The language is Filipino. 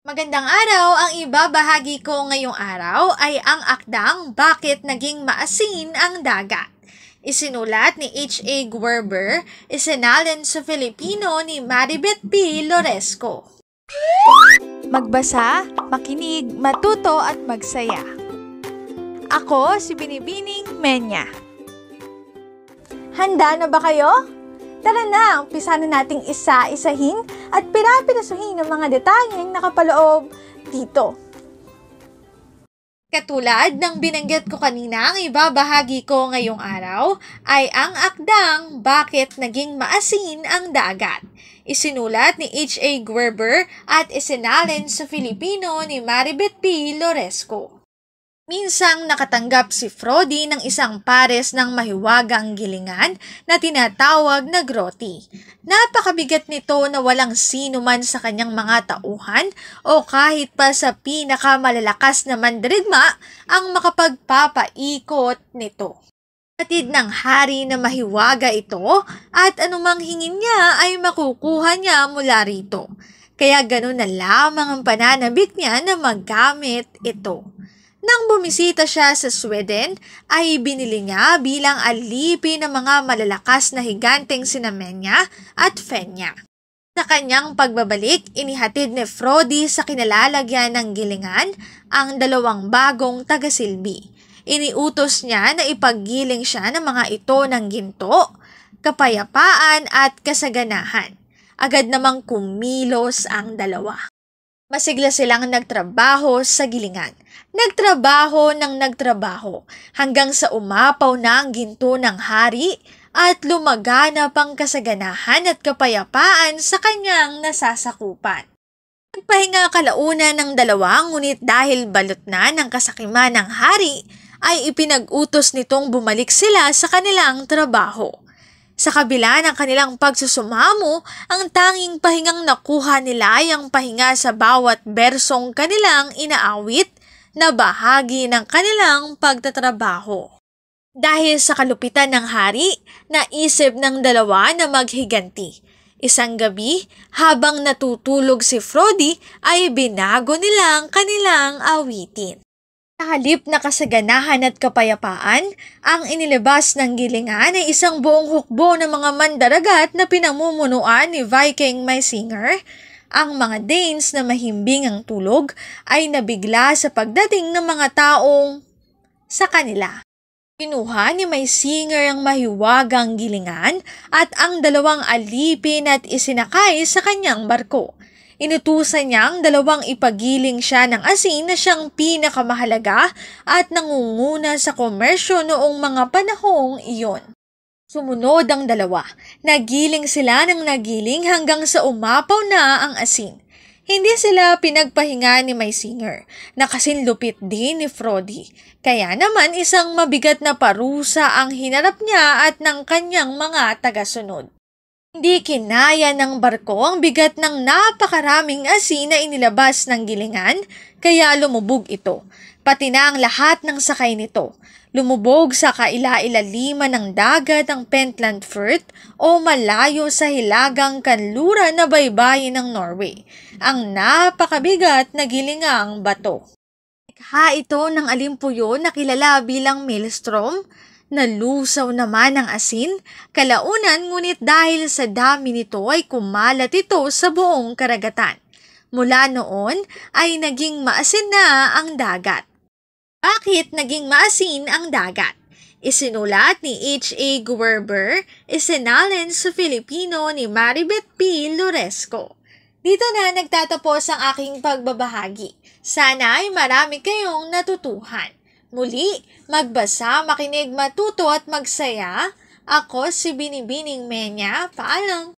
Magandang araw! Ang ibabahagi ko ngayong araw ay ang akdang Bakit Naging Maasin ang Dagat. Isinulat ni H.A. Guerber, isinalin sa Filipino ni Maribeth P. Loresco. Magbasa, makinig, matuto at magsaya. Ako si Binibining Menya. Handa na ba kayo? Tara na, umpisa na nating isa-isahin at pirapirasuhin ang mga detalyeng nakapaloob dito. Katulad ng binanggit ko kanina, ang ibabahagi ko ngayong araw ay ang akdang Bakit Naging Maasin ang Dagat. Isinulat ni H.A. Guerber at isinalin sa Filipino ni Maribeth P. Loresco. Minsang nakatanggap si Frodi ng isang pares ng mahiwagang gilingan na tinatawag na groti. Napakabigat nito na walang sino man sa kanyang mga tauhan o kahit pa sa pinakamalalakas na mandirigma ang makapagpapaikot nito. Hatid ng hari na mahiwaga ito at anumang hingin niya ay makukuha niya mula rito. Kaya ganun na lamang ang pananabik niya na maggamit ito. Nang bumisita siya sa Sweden, ay binili niya bilang alipin ng mga malalakas na higanteng sina Menya at Fenya. Sa kanyang pagbabalik, inihatid ni Frodi sa kinalalagyan ng gilingan ang dalawang bagong tagasilbi. Iniutos niya na ipaggiling siya ng mga ito ng ginto, kapayapaan at kasaganahan. Agad namang kumilos ang dalawa. Masigla silang nagtrabaho sa gilingan. Nagtrabaho hanggang sa umapaw na ang ginto ng hari at lumaganap ang kasaganahan at kapayapaan sa kanyang nasasakupan. Nagpahinga kalaunan ng dalawa, ngunit dahil balot na ng kasakiman ng hari, ay ipinag-utos nitong bumalik sila sa kanilang trabaho. Sa kabila ng kanilang pagsusumamo, ang tanging pahingang nakuha nila ay ang pahinga sa bawat bersong kanilang inaawit na bahagi ng kanilang pagtatrabaho. Dahil sa kalupitan ng hari, naisip ng dalawa na maghiganti. Isang gabi, habang natutulog si Frodi, ay binago nilang kanilang awitin. Sa halip na kasaganahan at kapayapaan, ang inilabas ng gilingan ay isang buong hukbo ng mga mandaragat na pinamumunuan ni Viking Maisinger. Ang mga Danes na mahimbing ang tulog ay nabigla sa pagdating ng mga taong sa kanila. Kinuha ni Maisinger ang mahiwagang gilingan at ang dalawang alipin at isinakay sa kanyang barko. Inutusan niya ang dalawang ipagiling siya ng asin na siyang pinakamahalaga at nangunguna sa komersyo noong mga panahong iyon. Sumunod ang dalawa. Nagiling sila ng nagiling hanggang sa umapaw na ang asin. Hindi sila pinagpahinga ni Maisinger, na kasinlupit din ni Frodi. Kaya naman isang mabigat na parusa ang hinarap niya at ng kanyang mga tagasunod. Hindi kinaya ng barko ang bigat ng napakaraming asin na inilabas ng gilingan, kaya lumubog ito. Pati na ang lahat ng sakay nito. Lumubog sa kaila-ilaliman ng dagat ang Pentland Firth o malayo sa hilagang kanluran na baybayin ng Norway. Ang napakabigat na gilingang bato. Ikha ito ng alimpuyo na kilala bilang maelstrom. Nalusaw naman ang asin, kalaunan ngunit dahil sa dami nito ay kumalat ito sa buong karagatan. Mula noon ay naging maasin na ang dagat. Bakit naging maasin ang dagat? Isinulat ni H.A. Guerber, isinalin sa Filipino ni Maribeth P. Loresco. Dito na nagtatapos ang aking pagbabahagi. Sana ay marami kayong natutuhan. Muli, magbasa, makinig, matuto at magsaya. Ako si Binibining Menya. Paalam!